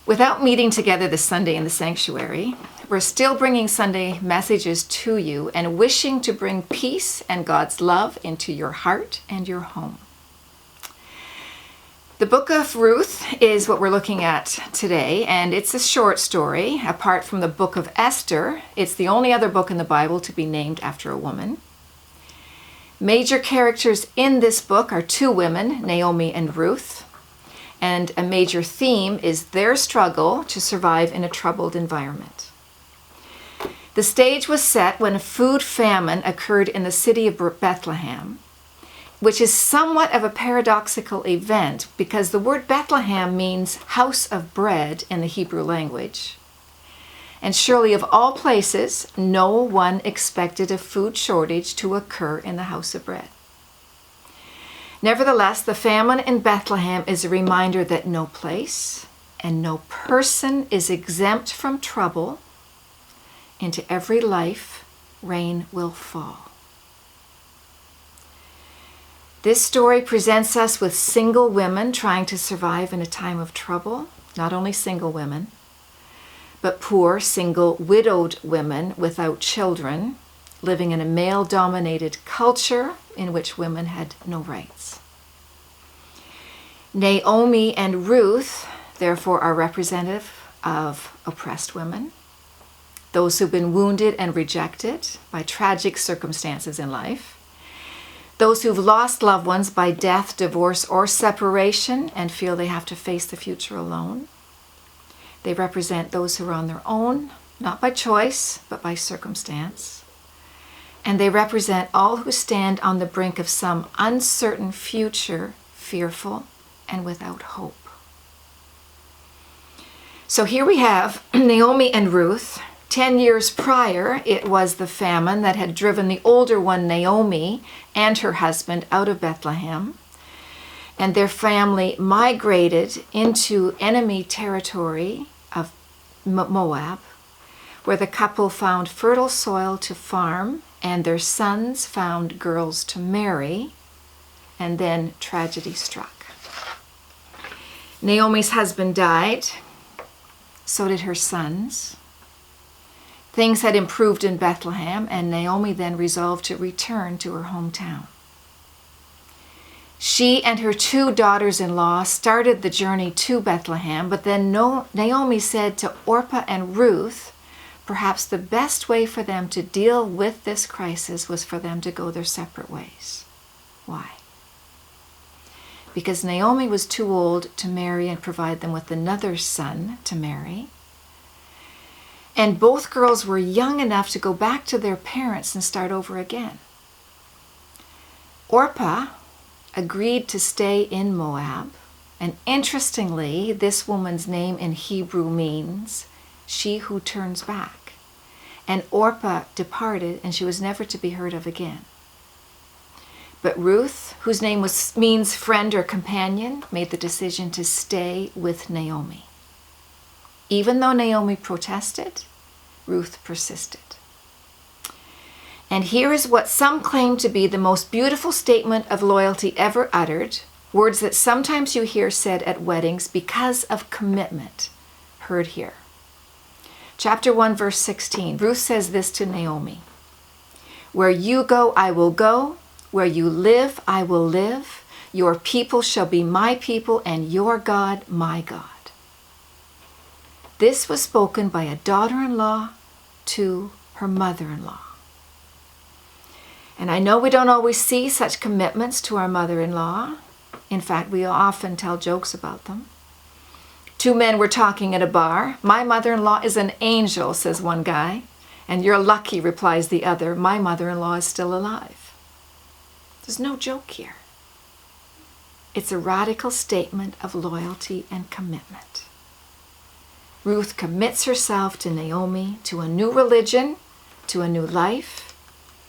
Without meeting together this Sunday in the sanctuary, we're still bringing Sunday messages to you and wishing to bring peace and God's love into your heart and your home. The book of Ruth is what we're looking at today, and it's a short story. Apart from the book of Esther, it's the only other book in the Bible to be named after a woman. Major characters in this book are two women, Naomi and Ruth. And a major theme is their struggle to survive in a troubled environment. The stage was set when a food famine occurred in the city of Bethlehem, which is somewhat of a paradoxical event because the word Bethlehem means house of bread in the Hebrew language. And surely of all places, no one expected a food shortage to occur in the house of bread. Nevertheless, the famine in Bethlehem is a reminder that no place and no person is exempt from trouble. Into every life, rain will fall. This story presents us with single women trying to survive in a time of trouble. Not only single women, but poor, single, widowed women without children, living in a male-dominated culture in which women had no rights. Naomi and Ruth, therefore, are representative of oppressed women, those who've been wounded and rejected by tragic circumstances in life, those who've lost loved ones by death, divorce, or separation and feel they have to face the future alone. They represent those who are on their own, not by choice, but by circumstance. And they represent all who stand on the brink of some uncertain future, fearful and without hope. So here we have Naomi and Ruth. 10 years prior, it was the famine that had driven the older one, Naomi, and her husband out of Bethlehem. And their family migrated into enemy territory of Moab, where the couple found fertile soil to farm, and their sons found girls to marry, and then tragedy struck. Naomi's husband died, so did her sons. Things had improved in Bethlehem, and Naomi then resolved to return to her hometown. She and her two daughters-in-law started the journey to Bethlehem, but then Naomi said to Orpah and Ruth, perhaps the best way for them to deal with this crisis was for them to go their separate ways. Why? Because Naomi was too old to marry and provide them with another son to marry. And both girls were young enough to go back to their parents and start over again. Orpah agreed to stay in Moab, and interestingly, this woman's name in Hebrew means she who turns back. And Orpah departed, and she was never to be heard of again. But Ruth, whose name means friend or companion, made the decision to stay with Naomi. Even though Naomi protested, Ruth persisted. And here is what some claim to be the most beautiful statement of loyalty ever uttered, words that sometimes you hear said at weddings because of commitment, heard here. Chapter 1, verse 16, Ruth says this to Naomi, "Where you go, I will go. Where you live, I will live. Your people shall be my people, and your God, my God." This was spoken by a daughter-in-law to her mother-in-law. And I know we don't always see such commitments to our mother-in-law. In fact, we often tell jokes about them. Two men were talking at a bar. "My mother-in-law is an angel," says one guy. "And you're lucky," replies the other. "My mother-in-law is still alive." There's no joke here. It's a radical statement of loyalty and commitment. Ruth commits herself to Naomi, to a new religion, to a new life,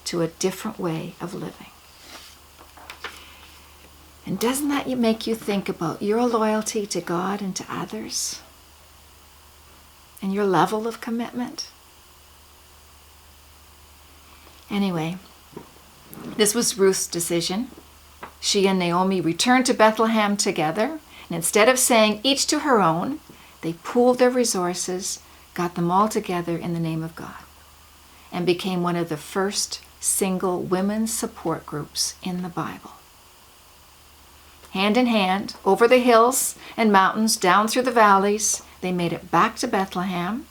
to a different way of living. And doesn't that make you think about your loyalty to God and to others? And your level of commitment? Anyway, this was Ruth's decision. She and Naomi returned to Bethlehem together, and instead of saying each to her own, They pooled their resources, got them all together in the name of God, and became one of the first single women's support groups in the Bible. Hand in hand, over the hills and mountains, down through the valleys, they made it back to Bethlehem.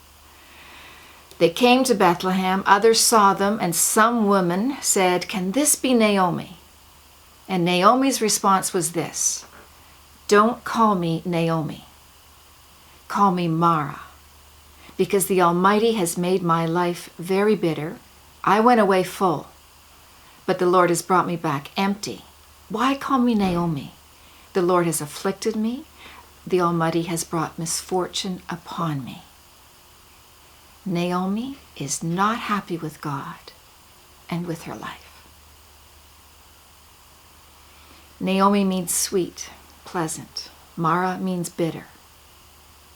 They came to Bethlehem, others saw them, and some women said, "Can this be Naomi?" And Naomi's response was this: "Don't call me Naomi. Call me Mara, because the Almighty has made my life very bitter. I went away full, but the Lord has brought me back empty. Why call me Naomi? The Lord has afflicted me. The Almighty has brought misfortune upon me." Naomi is not happy with God and with her life. Naomi means sweet, pleasant. Mara means bitter.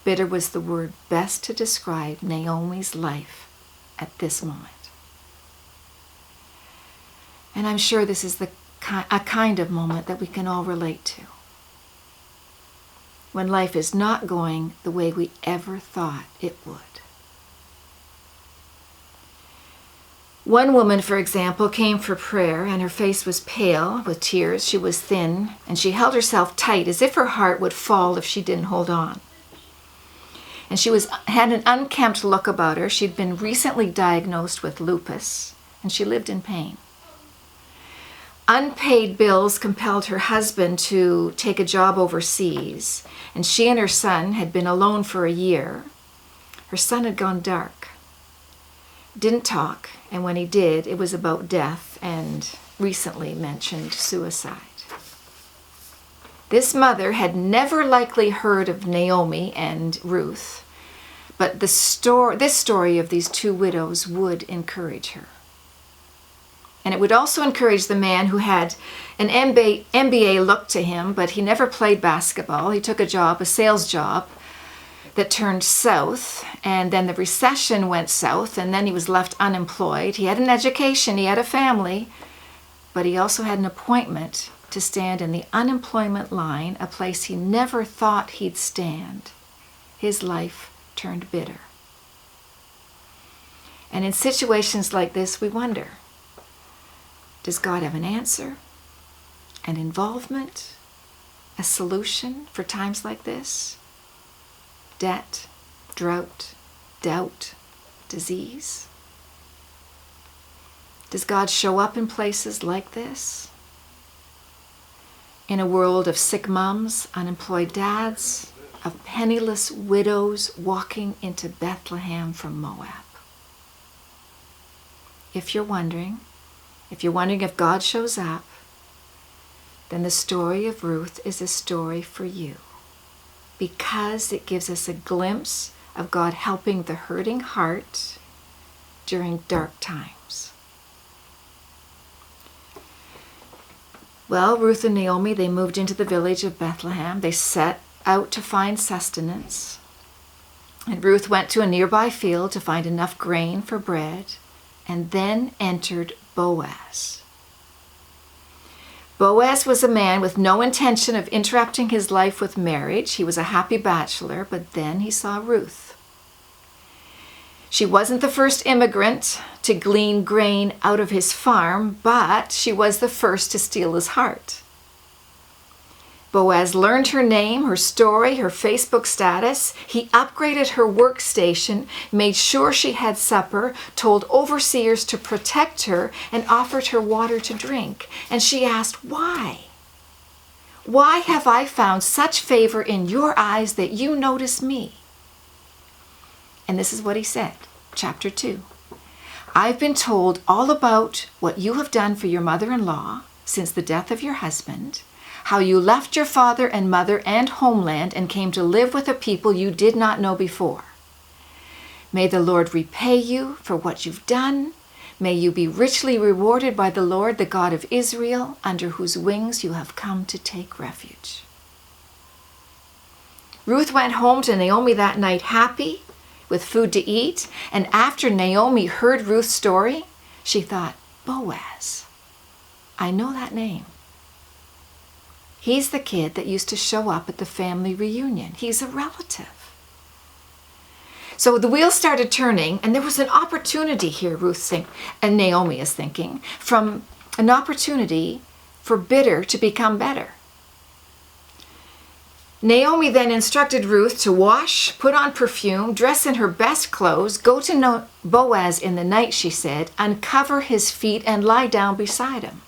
Bitter was the word best to describe Naomi's life at this moment. And I'm sure this is a kind of moment that we can all relate to. When life is not going the way we ever thought it would. One woman, for example, came for prayer, and her face was pale with tears. She was thin, and she held herself tight as if her heart would fall if she didn't hold on. And she had an unkempt look about her. She'd been recently diagnosed with lupus, and she lived in pain. Unpaid bills compelled her husband to take a job overseas, and she and her son had been alone for a year. Her son had gone dark, didn't talk, and when he did, it was about death and recently mentioned suicide. This mother had never likely heard of Naomi and Ruth, but this story of these two widows would encourage her. And it would also encourage the man who had an MBA look to him, but he never played basketball. He took a sales job, that turned south, and then the recession went south, and then he was left unemployed. He had an education, he had a family, but he also had an appointment to stand in the unemployment line, a place he never thought he'd stand. His life turned bitter. And in situations like this, we wonder, does God have an answer, an involvement, a solution for times like this? Debt, drought, doubt, disease? Does God show up in places like this? In a world of sick moms, unemployed dads, of penniless widows walking into Bethlehem from Moab? If you're wondering if God shows up, then the story of Ruth is a story for you, because it gives us a glimpse of God helping the hurting heart during dark times. Well, Ruth and Naomi, they moved into the village of Bethlehem. They set out to find sustenance. And Ruth went to a nearby field to find enough grain for bread, and then entered Boaz. Boaz was a man with no intention of interrupting his life with marriage. He was a happy bachelor, but then he saw Ruth. She wasn't the first immigrant to glean grain out of his farm, but she was the first to steal his heart. Boaz learned her name, her story, her Facebook status. He upgraded her workstation, made sure she had supper, told overseers to protect her, and offered her water to drink. And she asked, "Why? Why have I found such favor in your eyes that you notice me?" And this is what he said, chapter 2. "I've been told all about what you have done for your mother-in-law since the death of your husband, how you left your father and mother and homeland and came to live with a people you did not know before. May the Lord repay you for what you've done. May you be richly rewarded by the Lord, the God of Israel, under whose wings you have come to take refuge." Ruth went home to Naomi that night happy, with food to eat, and after Naomi heard Ruth's story, she thought, "Boaz, I know that name. He's the kid that used to show up at the family reunion. He's a relative. So the wheels started turning, and there was an opportunity here, and Naomi is thinking, from an opportunity for bitter to become better. Naomi then instructed Ruth to wash, put on perfume, dress in her best clothes, go to Boaz in the night, she said, uncover his feet and lie down beside him.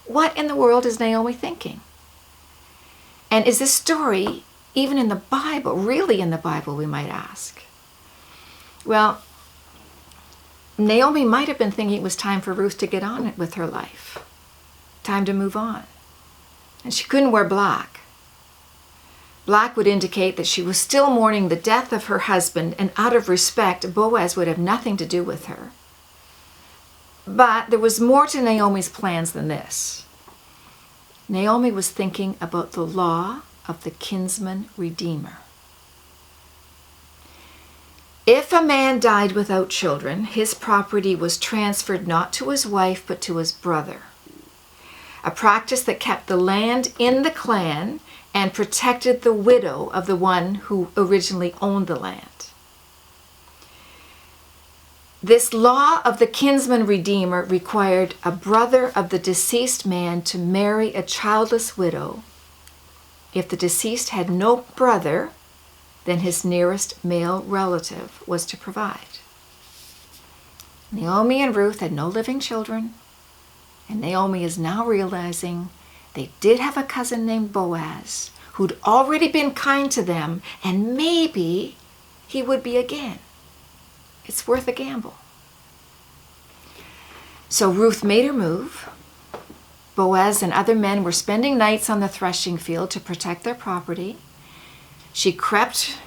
What in the world is Naomi thinking? And is this story even in the Bible, really in the Bible, we might ask? Well, Naomi might have been thinking it was time for Ruth to get on with her life, time to move on. And she couldn't wear black. Black would indicate that she was still mourning the death of her husband, and out of respect, Boaz would have nothing to do with her. But there was more to Naomi's plans than this. Naomi was thinking about the law of the kinsman redeemer. If a man died without children, his property was transferred not to his wife but to his brother, a practice that kept the land in the clan and protected the widow of the one who originally owned the land. This law of the kinsman redeemer required a brother of the deceased man to marry a childless widow. If the deceased had no brother, then his nearest male relative was to provide. Naomi and Ruth had no living children, and Naomi is now realizing they did have a cousin named Boaz who'd already been kind to them, and maybe he would be again. It's worth a gamble. So Ruth made her move. Boaz and other men were spending nights on the threshing field to protect their property. She crept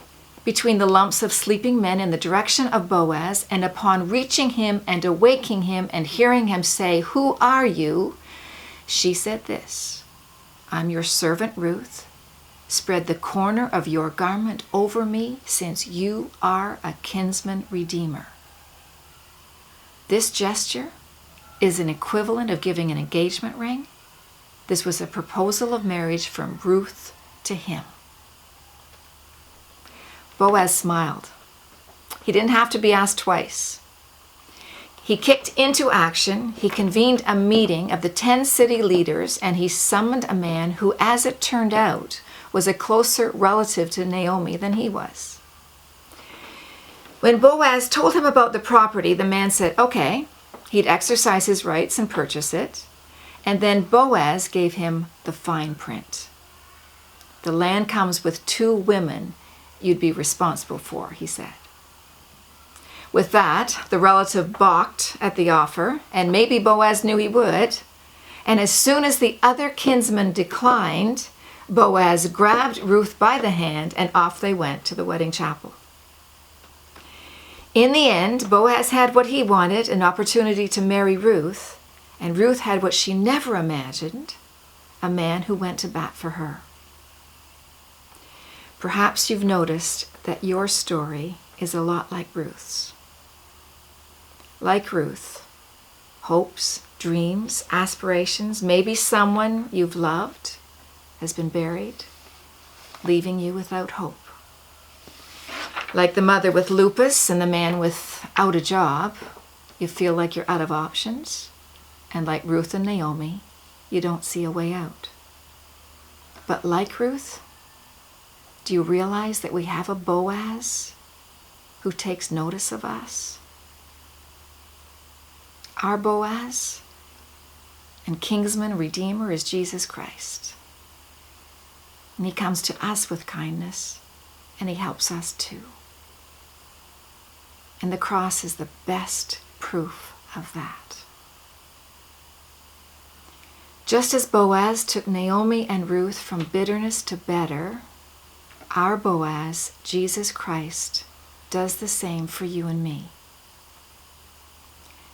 between the lumps of sleeping men in the direction of Boaz, and upon reaching him and awaking him and hearing him say, "Who are you?" she said this, "I'm your servant Ruth. Spread the corner of your garment over me, since you are a kinsman redeemer." This gesture is an equivalent of giving an engagement ring. This was a proposal of marriage from Ruth to him. Boaz smiled. He didn't have to be asked twice. He kicked into action. He convened a meeting of the 10 city leaders, and he summoned a man who, as it turned out, was a closer relative to Naomi than he was. When Boaz told him about the property, the man said, okay, he'd exercise his rights and purchase it. And then Boaz gave him the fine print. The land comes with 2 women you'd be responsible for, he said. With that, the relative balked at the offer, and maybe Boaz knew he would. And as soon as the other kinsman declined, Boaz grabbed Ruth by the hand, and off they went to the wedding chapel. In the end, Boaz had what he wanted, an opportunity to marry Ruth, and Ruth had what she never imagined, a man who went to bat for her. Perhaps you've noticed that your story is a lot like Ruth's. Like Ruth, hopes, dreams, aspirations, maybe someone you've loved has been buried, leaving you without hope. Like the mother with lupus and the man without a job, you feel like you're out of options. And like Ruth and Naomi, you don't see a way out. But like Ruth, do you realize that we have a Boaz who takes notice of us? Our Boaz and kinsman redeemer is Jesus Christ. And he comes to us with kindness, and he helps us too. And the cross is the best proof of that. Just as Boaz took Naomi and Ruth from bitterness to better, our Boaz, Jesus Christ, does the same for you and me.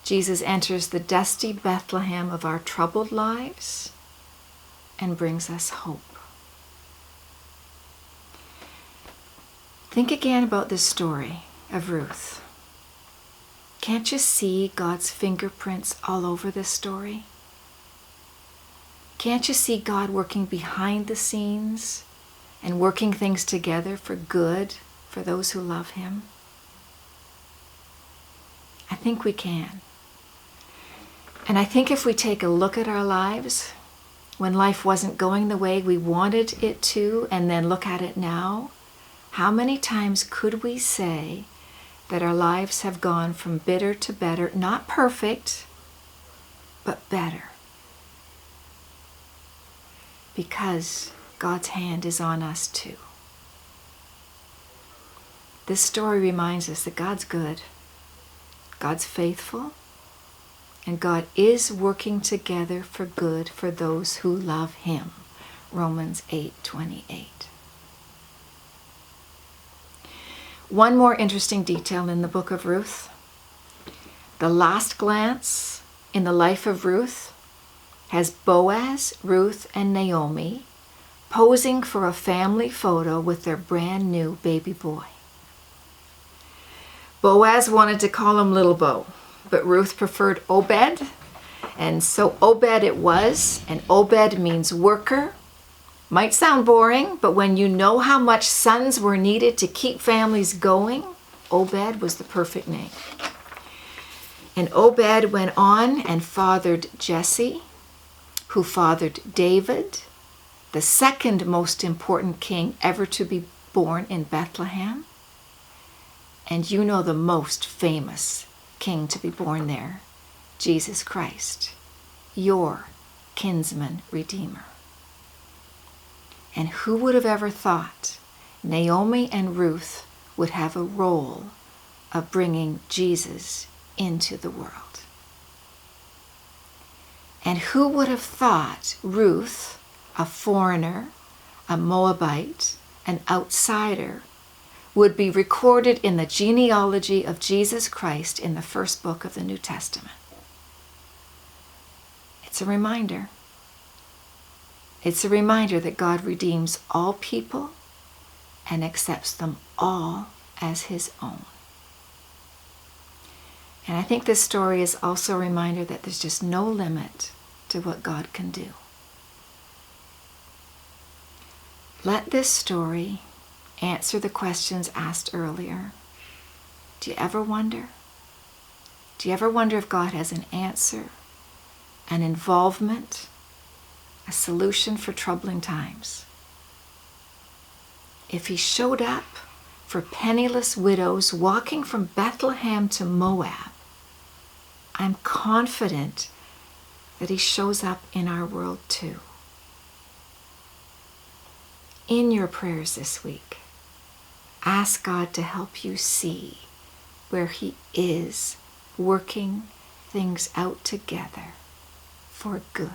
Jesus enters the dusty Bethlehem of our troubled lives and brings us hope. Think again about this story of Ruth. Can't you see God's fingerprints all over this story? Can't you see God working behind the scenes and working things together for good for those who love him? I think we can. And I think if we take a look at our lives, when life wasn't going the way we wanted it to, and then look at it now, how many times could we say that our lives have gone from bitter to better, not perfect, but better? Because God's hand is on us too. This story reminds us that God's good, God's faithful, and God is working together for good for those who love Him. Romans 8:28. One more interesting detail in the book of Ruth. The last glance in the life of Ruth has Boaz, Ruth, and Naomi posing for a family photo with their brand new baby boy. Boaz wanted to call him Little Bo, but Ruth preferred Obed, and so Obed it was, and Obed means worker. Might sound boring, but when you know how much sons were needed to keep families going, Obed was the perfect name. And Obed went on and fathered Jesse, who fathered David, the second most important king ever to be born in Bethlehem. And you know the most famous king to be born there, Jesus Christ, your kinsman redeemer. And who would have ever thought Naomi and Ruth would have a role of bringing Jesus into the world? And who would have thought Ruth, a foreigner, a Moabite, an outsider, would be recorded in the genealogy of Jesus Christ in the first book of the New Testament? It's a reminder. It's a reminder that God redeems all people and accepts them all as His own. And I think this story is also a reminder that there's just no limit to what God can do. Let this story answer the questions asked earlier. Do you ever wonder? Do you ever wonder if God has an answer, an involvement, a solution for troubling times? If He showed up for penniless widows walking from Bethlehem to Moab, I'm confident that He shows up in our world too. In your prayers this week, ask God to help you see where He is working things out together for good.